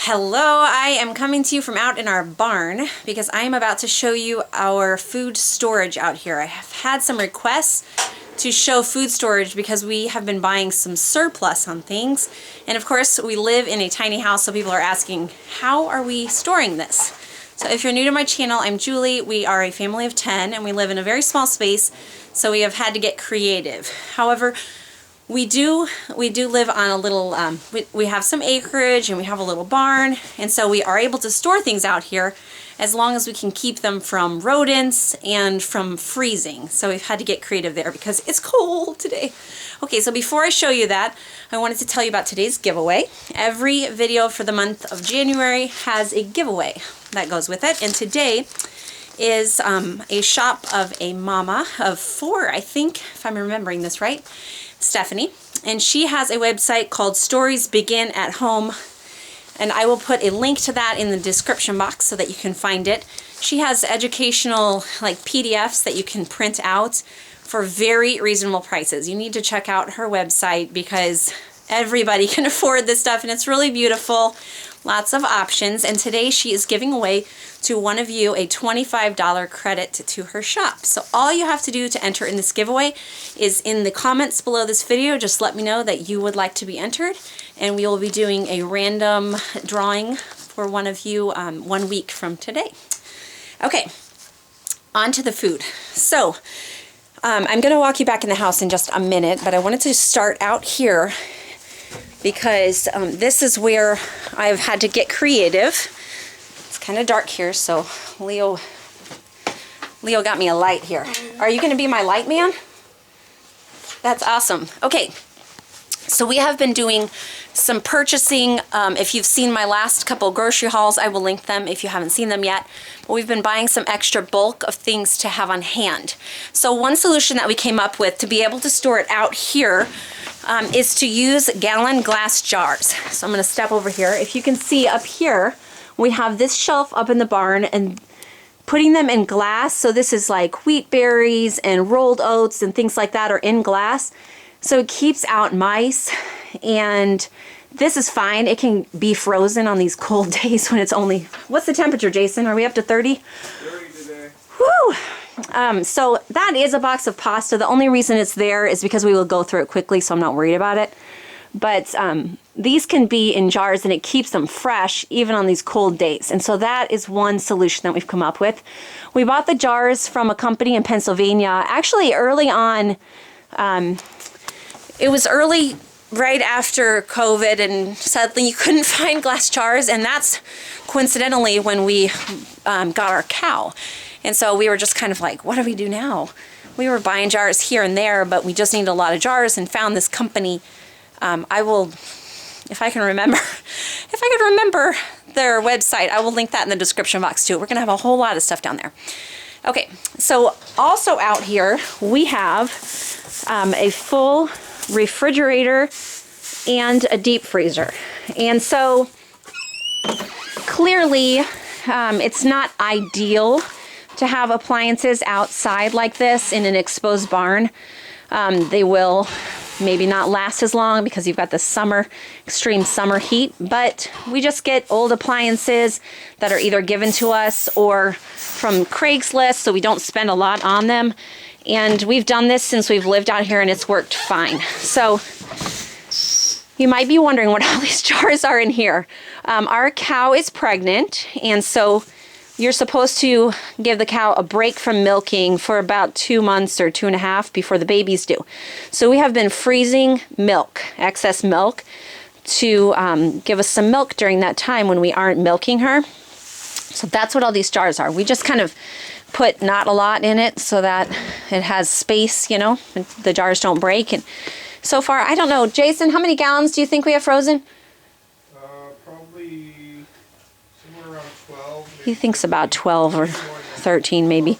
Hello, I am coming to you from out in our barn because I am about to show you our food storage out here. I have had some requests to show food storage because we have been buying some surplus on things. And of course, we live in a tiny house, so people are asking, how are we storing this? So if you're new to my channel, I'm Julie. We are a family of 10 and we live in a very small space, so we have had to get creative. However, we do live on a little, we have some acreage and we have a little barn, and so we are able to store things out here as long as we can keep them from rodents and from freezing. So we've had to get creative there because it's cold today. Okay, so before I show you that, I wanted to tell you about today's giveaway. Every video for the month of January has a giveaway that goes with it, and today is a shop of a mama of 4, I think, if I'm remembering this right, Stephanie, and she has a website called Stories Begin at Home, and I will put a link to that in the description box so that you can find it. She has educational like PDFs that you can print out for very reasonable prices. You need to check out her website because everybody can afford this stuff, and it's really beautiful. Lots of options, and today she is giving away to one of you a $25 credit to her shop. So all you have to do to enter in this giveaway is in the comments below this video, just let me know that you would like to be entered, and we will be doing a random drawing for one of you 1 week from today. Okay, on to the food. So I'm going to walk you back in the house in just a minute, but I wanted to start out here because this is where I've had to get creative. It's kind of dark here, so Leo got me a light here. Are you going to be my light man? That's awesome. Okay, so we have been doing some purchasing. If you've seen my last couple grocery hauls, I will link them if you haven't seen them yet. But we've been buying some extra bulk of things to have on hand. So one solution that we came up with to be able to store it out here is to use gallon glass jars. So I'm going to step over here. If you can see up here, we have this shelf up in the barn, and putting them in glass, so this is like wheat berries and rolled oats and things like that are in glass. So it keeps out mice, and this is fine. It can be frozen on these cold days when it's only, what's the temperature, Jason? Are we up to 30? 30 today. Woo! So that is a box of pasta. The only reason it's there is because we will go through it quickly, so I'm not worried about it. But these can be in jars, and it keeps them fresh even on these cold days. And so that is one solution that we've come up with. We bought the jars from a company in Pennsylvania. Actually, early on, it was early right after COVID, and suddenly you couldn't find glass jars, and that's coincidentally when we got our cow. And so we were just kind of like, what do we do now? We were buying jars here and there, but we just needed a lot of jars, and found this company. I will, if I can remember their website, I will link that in the description box too. We're going to have a whole lot of stuff down there. Okay, so also out here we have a full refrigerator and a deep freezer. And so clearly it's not ideal to have appliances outside like this in an exposed barn. They will maybe not last as long because you've got the summer, extreme summer heat, but we just get old appliances that are either given to us or from Craigslist, so we don't spend a lot on them. And we've done this since we've lived out here, and it's worked fine. So you might be wondering what all these jars are in here. Our cow is pregnant, and so you're supposed to give the cow a break from milking for about 2 months or 2.5 before the babies do. So we have been freezing milk, excess milk, to give us some milk during that time when we aren't milking her. So that's what all these jars are. We just kind of put not a lot in it so that it has space, you know, and the jars don't break. And so far, I don't know, Jason, how many gallons do you think we have frozen? Probably somewhere around 12. He thinks about 12 or 13 maybe.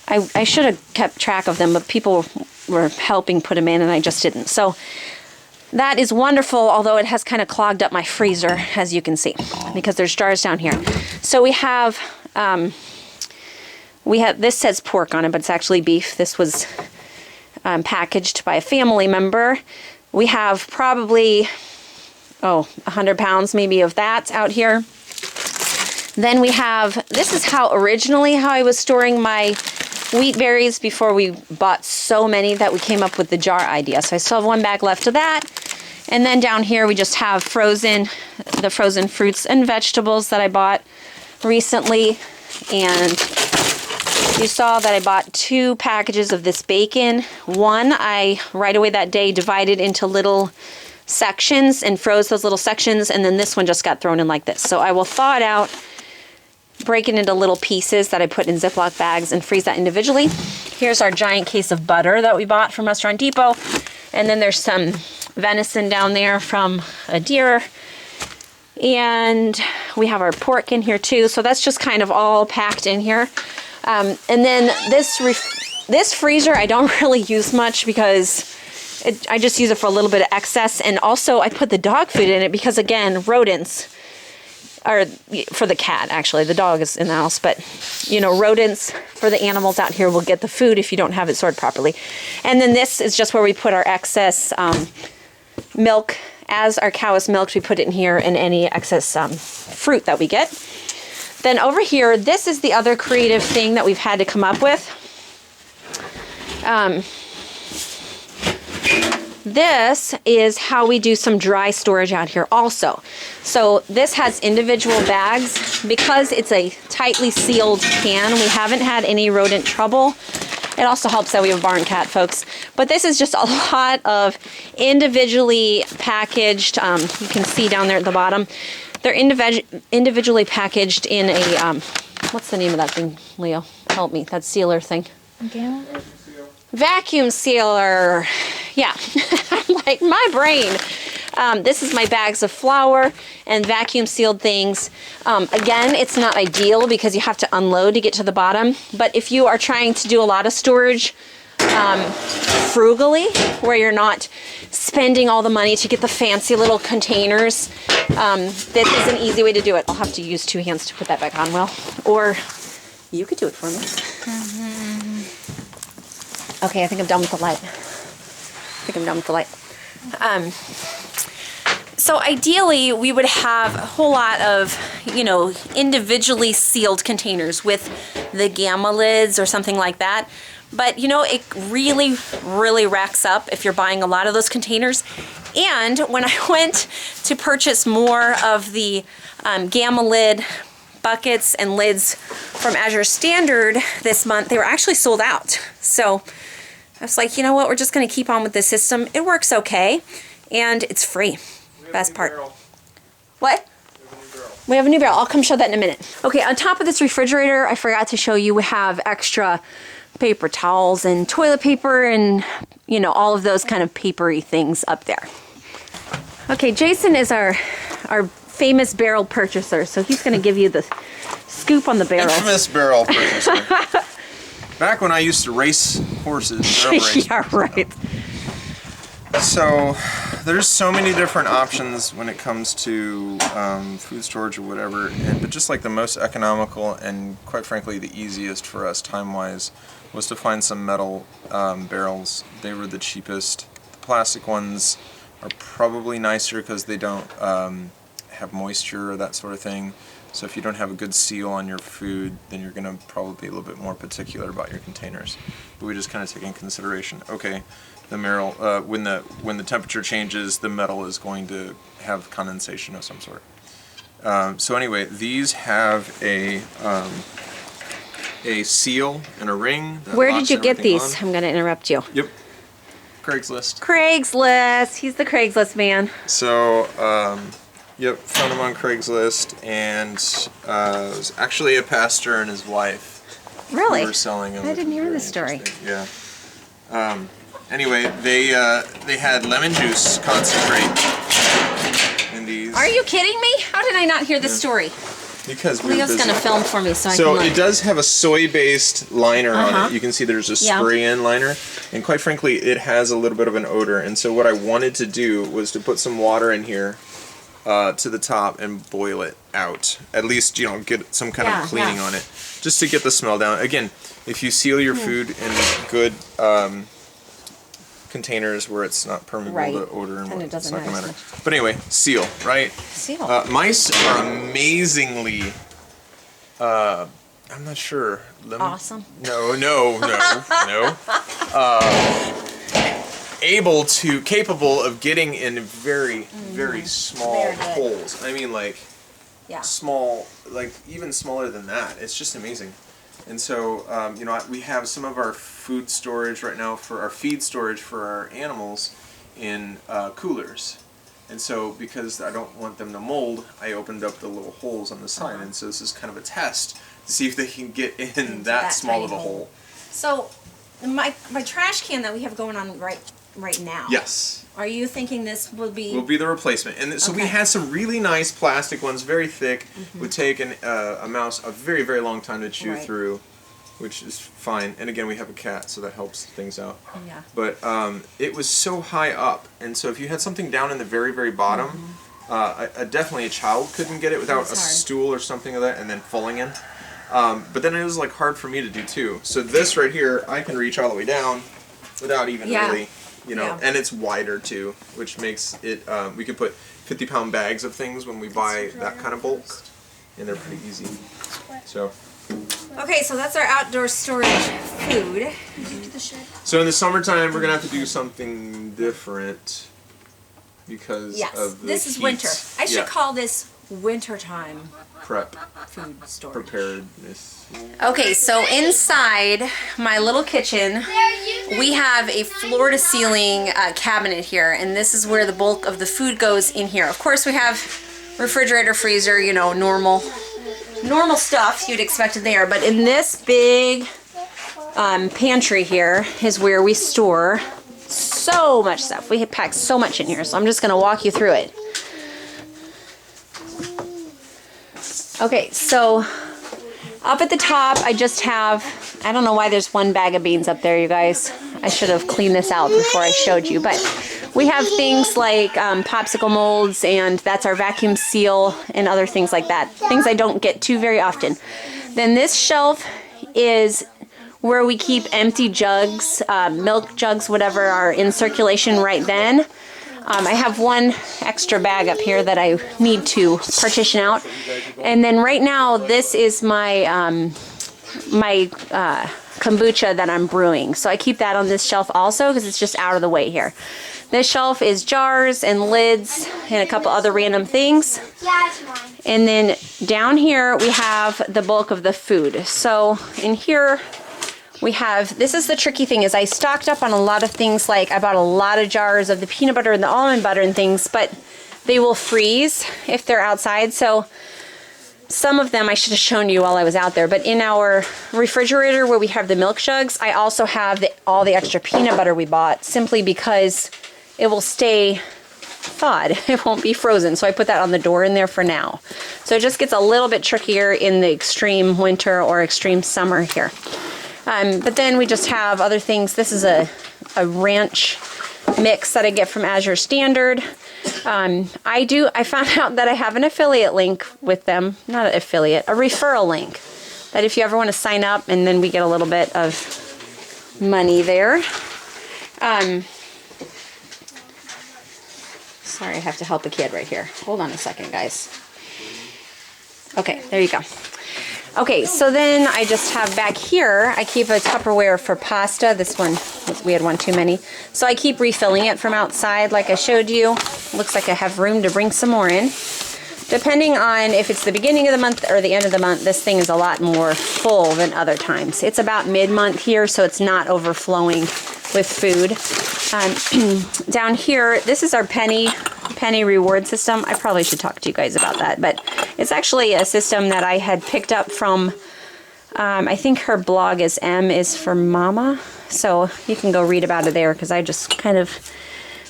I should have kept track of them, but people were helping put them in and I just didn't. So that is wonderful, although it has kind of clogged up my freezer, as you can see, because there's jars down here. So we have this says pork on it, but it's actually beef. This was packaged by a family member. We have probably 100 pounds maybe of that out here. Then we have, this is how I was storing my wheat berries before we bought so many that we came up with the jar idea. So I still have 1 bag left of that. And then down here we just have the frozen fruits and vegetables that I bought recently. And you saw that I bought 2 packages of this bacon. One I right away that day divided into little sections and froze those little sections, and then this one just got thrown in like this. So I will thaw it out, break it into little pieces that I put in Ziploc bags and freeze that individually. Here's our giant case of butter that we bought from Restaurant Depot. And then there's some venison down there from a deer. And we have our pork in here too. So that's just kind of all packed in here. And then this freezer I don't really use much because I just use it for a little bit of excess. And also I put the dog food in it because, again, rodents, or for the cat actually, the dog is in the house, but you know, rodents for the animals out here will get the food if you don't have it stored properly. And then this is just where we put our excess milk. As our cow is milked, we put it in here, and any excess fruit that we get. Then over here, this is the other creative thing that we've had to come up with. This is how we do some dry storage out here also. So this has individual bags. Because it's a tightly sealed can, we haven't had any rodent trouble. It also helps that we have a barn cat, folks. But this is just a lot of individually packaged, you can see down there at the bottom, they're individually packaged in a, what's the name of that thing, Leo? Help me, that sealer thing. Vacuum sealer. Yeah, like my brain. This is my bags of flour and vacuum sealed things. Again, it's not ideal because you have to unload to get to the bottom. But if you are trying to do a lot of storage frugally, where you're not spending all the money to get the fancy little containers, this is an easy way to do it. I'll have to use 2 hands to put that back on, Will. Or you could do it for me. Okay, I think I'm done with the light. So ideally, we would have a whole lot of, you know, individually sealed containers with the gamma lids or something like that. But, you know, it really, really racks up if you're buying a lot of those containers. And when I went to purchase more of the gamma lid buckets and lids from Azure Standard this month, they were actually sold out. So I was like, you know what, we're just going to keep on with this system. It works okay, and it's free. Best part. What? We have a new barrel. I'll come show that in a minute. Okay, on top of this refrigerator, I forgot to show you, we have extra paper towels and toilet paper and, you know, all of those kind of papery things up there. Okay, Jason is our famous barrel purchaser, so he's going to give you the scoop on the barrel. Infamous barrel purchaser. Back when I used to race horses. Yeah, right. So there's so many different options when it comes to food storage or whatever, but just like the most economical and quite frankly the easiest for us time-wise was to find some metal barrels. They were the cheapest. The plastic ones are probably nicer because they don't have moisture or that sort of thing. So if you don't have a good seal on your food, then you're going to probably be a little bit more particular about your containers. But we just kind of take in consideration, okay, the metal, when the temperature changes, the metal is going to have condensation of some sort. So anyway, these have a seal and a ring. Where did you get these? I'm going to interrupt you. Yep. Craigslist. Craigslist. He's the Craigslist man. So, yep, found him on Craigslist, and it was actually a pastor and his wife. Really? Who were selling them. I didn't hear this story. Yeah. Anyway, they had lemon juice concentrate in these. Are you kidding me? How did I not hear this story? Because Leo's going to film for me so I can So look. it does have a soy-based liner on it. You can see there's a spray-in liner. And quite frankly, it has a little bit of an odor. And so what I wanted to do was to put some water in here to the top and boil it out. At least, you know, get some kind of cleaning on it. Just to get the smell down. Again, if you seal your food in good containers where it's not permeable Right. to odor and it doesn't it's not gonna matter matter. as But anyway, seal, right? Seal. Mice are amazingly, I'm not sure. Awesome. No. Capable of getting in very small Very good. holes. I mean, like Yeah. small, like even smaller than that. It's just amazing. And so, you know, we have some of our food storage right now for our feed storage for our animals in coolers. And so, because I don't want them to mold, I opened up the little holes on the side. And so this is kind of a test to see if they can get in that small of a hole. So, my trash can that we have going on right now. Yes. Are you thinking this will be the replacement. And so we Okay. had some really nice plastic ones, very thick, would take a mouse a very, very long time to chew Right. through, which is fine. And again, we have a cat, so that helps things out. Yeah. But it was so high up, and so if you had something down in the very, very bottom, definitely a child couldn't get it without It's a hard. stool or something of that, and then falling in. But then it was like hard for me to do too. So this right here, I can reach all the way down without even Yeah. really, you know, Yeah. and it's wider too, which makes it, we could put 50-pound bags of things when we buy that kind of bulk, and they're pretty easy. So. Okay, so that's our outdoor storage food. So in the summertime, we're gonna have to do something different because Yes, of the this is heat. winter. I should Yeah. call this wintertime prep food storage. preparedness. Okay, so inside my little kitchen, we have a floor-to-ceiling cabinet here, and this is where the bulk of the food goes in here. Of course, we have refrigerator, freezer, you know, normal stuff you'd expect there. But in this big pantry here is where we store so much stuff. We pack so much in here, so I'm just going to walk you through it. Okay, so up at the top, I just have, I don't know why there's one bag of beans up there, you guys. I should have cleaned this out before I showed you, but we have things like popsicle molds, and that's our vacuum seal and other things like that. Things I don't get to very often. Then this shelf is where we keep empty jugs, milk jugs, whatever are in circulation right then. I have one extra bag up here that I need to partition out. And then right now, this is my kombucha that I'm brewing. So I keep that on this shelf also because it's just out of the way here. This shelf is jars and lids and a couple other random things. Yeah, it's mine. And then down here we have the bulk of the food. So in here we have, this is the tricky thing, is I stocked up on a lot of things, like I bought a lot of jars of the peanut butter and the almond butter and things, but they will freeze if they're outside. So some of them I should have shown you while I was out there, but in our refrigerator where we have the milk jugs, I also have all the extra peanut butter we bought, simply because it will stay thawed. It won't be frozen. So I put that on the door in there for now. So it just gets a little bit trickier in the extreme winter or extreme summer here. But then we just have other things. This is a ranch mix that I get from Azure Standard. I found out that I have an affiliate link with them. Not an affiliate, a referral link. That if you ever want to sign up, and then we get a little bit of money there. Sorry, I have to help a kid right here. Hold on a second, guys. Okay, there you go. Okay, so then I just have back here, I keep a Tupperware for pasta. This one, we had one too many. So I keep refilling it from outside like I showed you. Looks like I have room to bring some more in. Depending on if it's the beginning of the month or the end of the month, this thing is a lot more full than other times. It's about mid-month here, so it's not overflowing with food. Down here, this is our penny reward system. I probably should talk to you guys about that, but it's actually a system that I had picked up from, I think her blog is M is for Mama, so you can go read about it there, because I just kind of,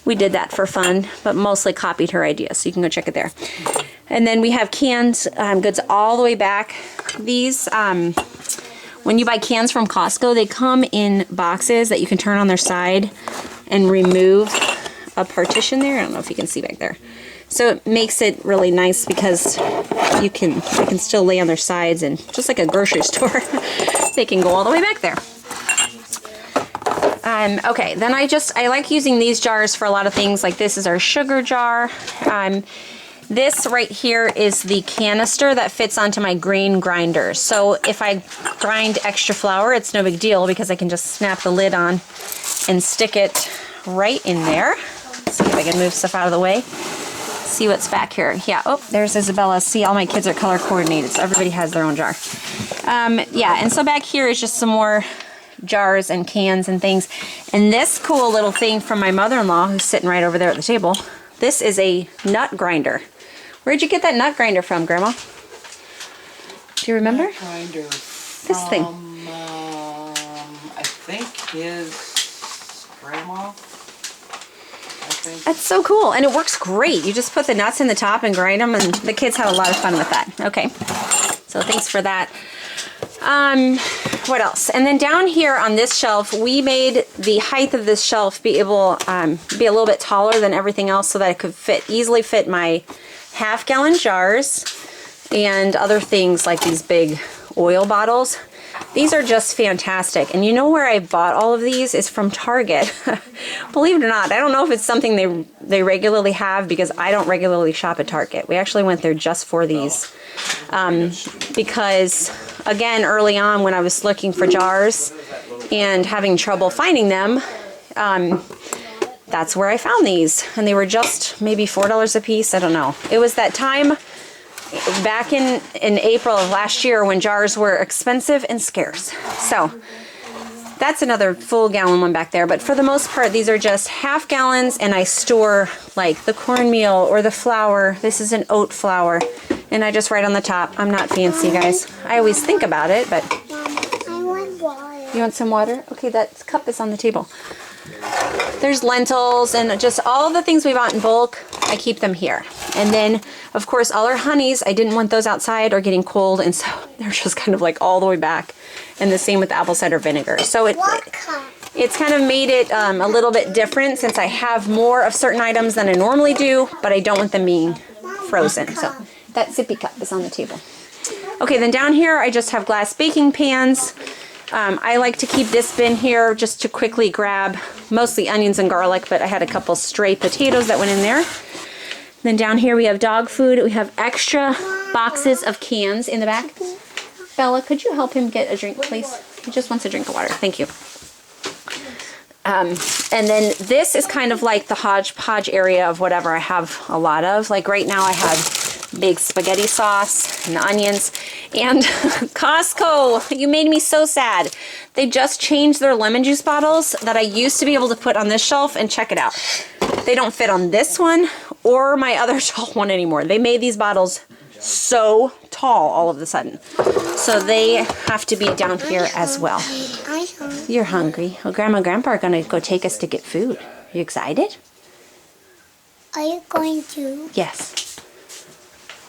we did that for fun, but mostly copied her idea, so you can go check it there. And then we have canned goods all the way back. These, when you buy cans from Costco, they come in boxes that you can turn on their side and remove a partition there. I don't know if you can see back there. So it makes it really nice because they can still lay on their sides, and just like a grocery store, they can go all the way back there. Okay, then I like using these jars for a lot of things. Like this is our sugar jar. This right here is the canister that fits onto my grain grinder. So if I grind extra flour, it's no big deal because I can just snap the lid on and stick it right in there. Let's see if I can move stuff out of the way. See what's back here. Yeah, oh, there's Isabella. See, all my kids are color coordinated, so everybody has their own jar. Yeah, and so back here is just some more jars and cans and things. And this cool little thing from my mother-in-law, who's sitting right over there at the table, this is a nut grinder. Where'd you get that nut grinder from, Grandma? Do you remember? Nut grinder This thing. I think his grandma. That's so cool, and it works great. You just put the nuts in the top and grind them, and the kids have a lot of fun with that. Okay, so thanks for that. What else? And then down here on this shelf, we made the height of this shelf be able be a little bit taller than everything else, so that it could easily fit my half-gallon jars and other things like these big oil bottles. These are just fantastic. And you know where I bought all of these is from Target. Believe it or not, I don't know if it's something they regularly have because I don't regularly shop at Target. We actually went there just for these. Because, again, early on when I was looking for jars and having trouble finding them, that's where I found these. And they were just maybe $4 a piece. I don't know. It was that time back in April of last year when jars were expensive and scarce. So that's another full gallon one back there. But for the most part, these are just half gallons, and I store like the cornmeal or the flour. This is an oat flour, and I just write on the top. I'm not fancy, guys. I always think about it, but... I want water. You want some water? Okay, that cup is on the table. There's lentils and just all the things we bought in bulk. I keep them here. And then, of course, all our honeys, I didn't want those outside or getting cold, and so they're just kind of like all the way back. And the same with apple cider vinegar. So it's kind of made it a little bit different since I have more of certain items than I normally do, but I don't want them being frozen. So that sippy cup is on the table. Okay, then down here I just have glass baking pans. I like to keep this bin here just to quickly grab mostly onions and garlic, but I had a couple stray potatoes that went in there. Then down here we have dog food. We have extra boxes of cans in the back. Bella, could you help him get a drink, please? He just wants a drink of water. Thank you. And then this is kind of like the hodgepodge area of whatever I have a lot of. Like right now I have big spaghetti sauce and onions. And Costco, you made me so sad. They just changed their lemon juice bottles that I used to be able to put on this shelf, and check it out. They don't fit on this one or my other tall one anymore. They made these bottles so tall all of a sudden. So they have to be down here as well. You're hungry. Well, Grandma and Grandpa are going to go take us to get food. Are you excited? Are you going to? Yes.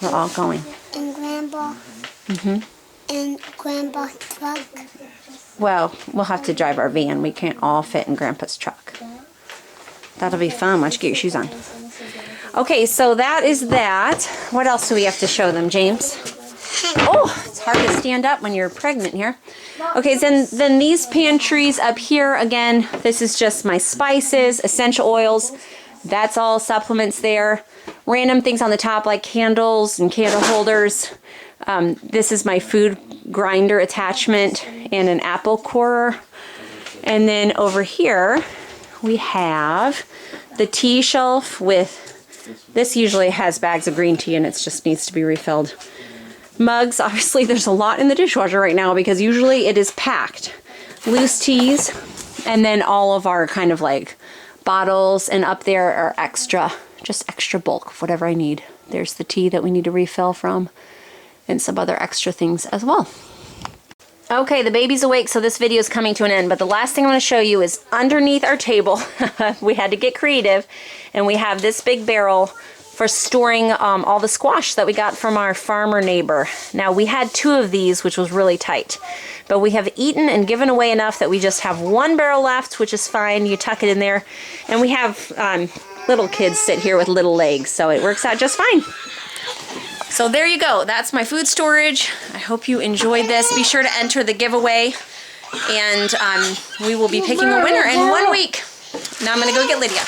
We're all going. And Grandpa? And Grandpa's truck? Well, we'll have to drive our van. We can't all fit in Grandpa's truck. That'll be fun. Why don't you get your shoes on? Okay, so that is that. What else do we have to show them, James? Oh, it's hard to stand up when you're pregnant here. Okay, then these pantries up here, again, this is just my spices, essential oils. That's all supplements there. Random things on the top like candles and candle holders. This is my food grinder attachment and an apple corer. And then over here, we have the tea shelf with, this usually has bags of green tea and it just needs to be refilled. Mugs, obviously there's a lot in the dishwasher right now because usually it is packed. Loose teas, and then all of our kind of like bottles, and up there are extra, just extra bulk of whatever I need. There's the tea that we need to refill from, and some other extra things as well. Okay, the baby's awake, so this video is coming to an end, but the last thing I want to show you is underneath our table. We had to get creative, and we have this big barrel for storing all the squash that we got from our farmer neighbor. Now, we had 2 of these, which was really tight, but we have eaten and given away enough that we just have 1 barrel left, which is fine. You tuck it in there, and we have little kids sit here with little legs, so it works out just fine. So there you go. That's my food storage. I hope you enjoyed this. Be sure to enter the giveaway And we will be picking a winner in 1 week. Now I'm going to go get Lydia.